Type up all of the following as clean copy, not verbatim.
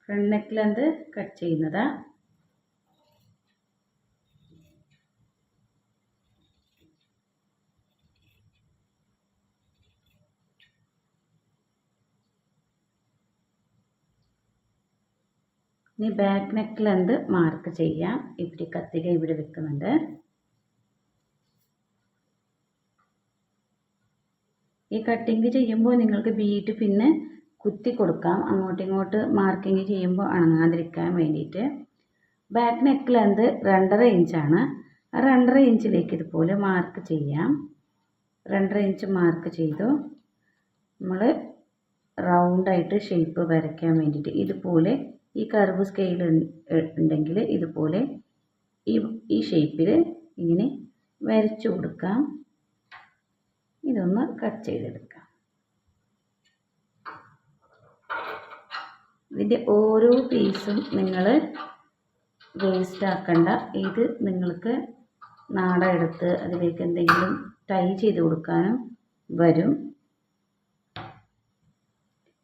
Front neck length cut ചെയ്യുന്നത്. ഇനി back neck length mark ചെയ്യാം. ഇവിടെ കത്തിക ഇവിടെ വെക്കുന്നുണ്ട്. ഈ കട്ടിങ് ചെയ്യുമ്പോൾ നിങ്ങൾക്ക് ബീഡ് പിന്നെ കുത്തി കൊടുക്കാം, അങ്ങോട്ടും ഇങ്ങോട്ട് മാർക്കിങ് ചെയ്യുമ്പോൾ അണങ്ങാതിരിക്കാൻ വേണ്ടിയിട്ട്. ബാക്ക് നെക്ക് ലെന്ത് 2.5 ഇഞ്ചാണ്. 2.5 ഇഞ്ചിലേക്ക് ഇതുപോലെ മാർക്ക് ചെയ്യാം. 2.5 ഇഞ്ച് മാർക്ക് ചെയ്തു. നമ്മൾ റൗണ്ടായിട്ട് ഷേപ്പ് വരയ്ക്കാൻ വേണ്ടിയിട്ട് ഇതുപോലെ ഈ കർവ് സ്കെയിൽ ഉണ്ടെങ്കിൽ ഇതുപോലെ ഈ ഷേപ്പിൽ ഇങ്ങനെ വരച്ചു കൊടുക്കാം. ഇതൊന്ന് കട്ട് ചെയ്തെടുക്കാം. ഇതിൻ്റെ ഓരോ പീസും നിങ്ങൾ വേസ്റ്റ് ആക്കണ്ട. ഇത് നിങ്ങൾക്ക് നാട എടുത്ത് അതിലേക്ക് എന്തെങ്കിലും ടൈ ചെയ്ത് കൊടുക്കാനും വരും.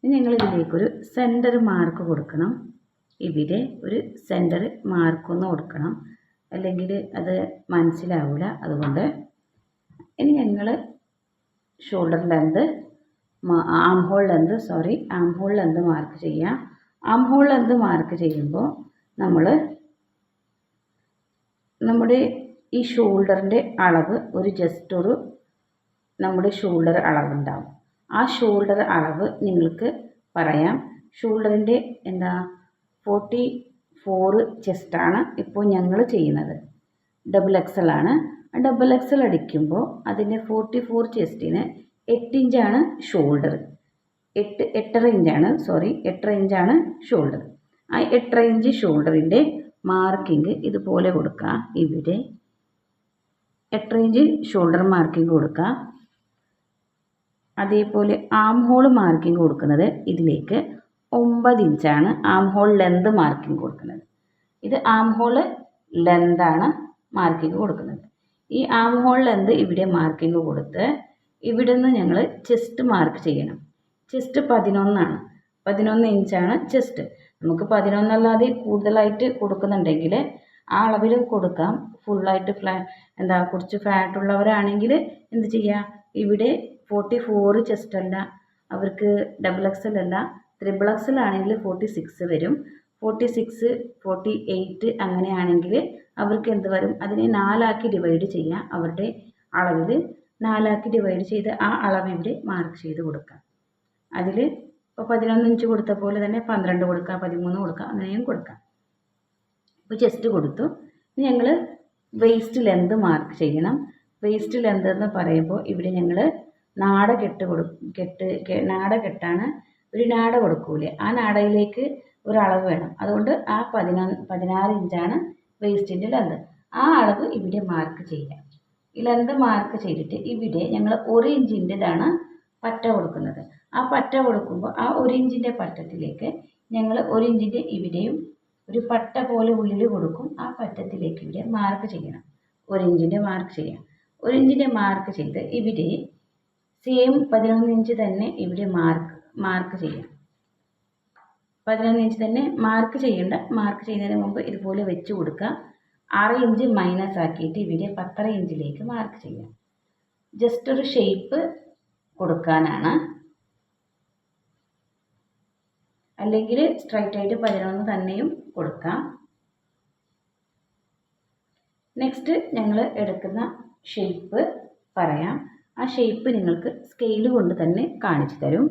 ഞങ്ങൾ ഇതിലേക്കൊരു സെൻറ്റർ മാർക്ക് കൊടുക്കണം. ഇവിടെ ഒരു സെൻറ്റർ മാർക്കൊന്ന് കൊടുക്കണം, അല്ലെങ്കിൽ അത് മനസ്സിലാവില്ല. അതുകൊണ്ട് ഇനി ഞങ്ങൾ shoulder length arm hole length mark ചെയ്യാം. ആം ഹോൾ ലെന്ത് മാർക്ക് ചെയ്യുമ്പോൾ നമ്മുടെ ഈ ഷോൾഡറിൻ്റെ അളവ് ഒരു നമ്മുടെ ഷോൾഡർ അളവുണ്ടാവും. ആ ഷോൾഡർ അളവ് നിങ്ങൾക്ക് പറയാം. ഷോൾഡറിൻ്റെ 44 ചെസ്റ്റാണ് ഇപ്പോൾ ഞങ്ങൾ ചെയ്യുന്നത്. XXL ആണ്. ഡബിൾ XL അടിക്കുമ്പോൾ അതിൻ്റെ 44 ചെസ്റ്റിന് 8 ഇഞ്ചാണ് ഷോൾഡർ. 8.5 ഇഞ്ചാണ് ഷോൾഡർ. ആ 8.5 ഇഞ്ച് ഷോൾഡറിൻ്റെ മാർക്കിങ് ഇതുപോലെ കൊടുക്കുക. ഇവിടെ 8.5 ഇഞ്ച് ഷോൾഡർ മാർക്കിങ് കൊടുക്കുക. അതേപോലെ ആം ഹോൾ മാർക്കിങ് കൊടുക്കുന്നത് ഇതിലേക്ക് 9 ഇഞ്ചാണ് ആം ഹോൾ ലെന്ത് മാർക്കിങ് കൊടുക്കുന്നത്. ഇത് ആം ഹോൾ ലെന്താണ് മാർക്കിങ് കൊടുക്കുന്നത്. ഈ ആം ഹോൾ ലെന്ത് ഇവിടെ മാർക്കിങ് കൊടുത്ത് ഇവിടെ നിന്ന് ഞങ്ങൾ ചെസ്റ്റ് മാർക്ക് ചെയ്യണം. ചെസ്റ്റ് 11 ആണ്. 11 ഇഞ്ചാണ് ചെസ്റ്റ്. നമുക്ക് 11 അല്ലാതെ കൂടുതലായിട്ട് കൊടുക്കുന്നുണ്ടെങ്കിൽ ആ അളവിലും കൊടുക്കാം. ഫുള്ളായിട്ട് കുറച്ച് ഫാറ്റ് ഉള്ളവരാണെങ്കിൽ എന്ത് ചെയ്യുക, ഇവിടെ 44 ചെസ്റ്റ് അല്ല, അവർക്ക് XXL അല്ല, XXL ആണെങ്കിൽ 46 വരും. 46, 48 അങ്ങനെയാണെങ്കിൽ അവർക്ക് എന്ത് വരും, അതിനെ 4 ആക്കി ഡിവൈഡ് ചെയ്യുക. അവരുടെ അളവിൽ 4 ആക്കി ഡിവൈഡ് ചെയ്ത് ആ അളവ് ഇവിടെ മാർക്ക് ചെയ്ത് കൊടുക്കാം. അതിൽ ഇപ്പോൾ 11 ഇഞ്ച് കൊടുത്ത പോലെ തന്നെ 12 കൊടുക്കാം, 13 കൊടുക്കാം, അങ്ങനെയും കൊടുക്കാം. ഇപ്പോൾ ചെസ്റ്റ് കൊടുത്തു. ഞങ്ങൾ വേസ്റ്റ് ലെന്ത് മാർക്ക് ചെയ്യണം. വേസ്റ്റ് ലെന്ത് എന്ന് പറയുമ്പോൾ ഇവിടെ ഞങ്ങൾ നാട കെട്ടാണ്. ഒരു നാട കൊടുക്കൂലേ, ആ നാടയിലേക്ക് ഒരളവ് വേണം. അതുകൊണ്ട് ആ 16 ഇഞ്ചാണ് വേസ്റ്റിൻ്റെ ലെന്ത്. ആ അളവ് ഇവിടെ മാർക്ക് ചെയ്യാം. ഈ ലെന്ത് മാർക്ക് ചെയ്തിട്ട് ഇവിടെ ഞങ്ങൾ 1 ഇഞ്ചിൻ്റെതാണ് പറ്റ കൊടുക്കുന്നത്. ആ പറ്റ കൊടുക്കുമ്പോൾ ആ 1 ഇഞ്ചിൻ്റെ പറ്റത്തിലേക്ക് ഞങ്ങൾ 1 ഇഞ്ചിൻ്റെ ഇവിടെയും ഒരു പട്ട പോലെ ഉള്ളിൽ കൊടുക്കും. ആ പറ്റത്തിലേക്ക് ഇവിടെ മാർക്ക് ചെയ്യണം. 1 ഇഞ്ചിൻ്റെ മാർക്ക് ചെയ്യാം. 1 ഇഞ്ചിൻ്റെ മാർക്ക് ചെയ്ത് ഇവിടെ സെയിം 11 ഇഞ്ച് തന്നെ ഇവിടെ മാർക്ക് ചെയ്യാം. 11 ഇഞ്ച് തന്നെ മാർക്ക് ചെയ്യേണ്ട. മാർക്ക് ചെയ്യുന്നതിന് മുമ്പ് ഇതുപോലെ വെച്ച് കൊടുക്കുക. 6 ഇഞ്ച് മൈനസ് ആക്കിയിട്ട് ഇവിടെ 10.5 ഇഞ്ചിലേക്ക് മാർക്ക് ചെയ്യാം. ജസ്റ്റ് ഒരു ഷേപ്പ് കൊടുക്കാനാണ്. അല്ലെങ്കിൽ സ്ട്രൈറ്റ് ആയിട്ട് 11 തന്നെയും കൊടുക്കാം. നെക്സ്റ്റ് ഞങ്ങൾ എടുക്കുന്ന ഷേപ്പ് പറയാം. ആ ഷേപ്പ് നിങ്ങൾക്ക് സ്കെയിൽ കൊണ്ട് തന്നെ കാണിച്ചു തരും.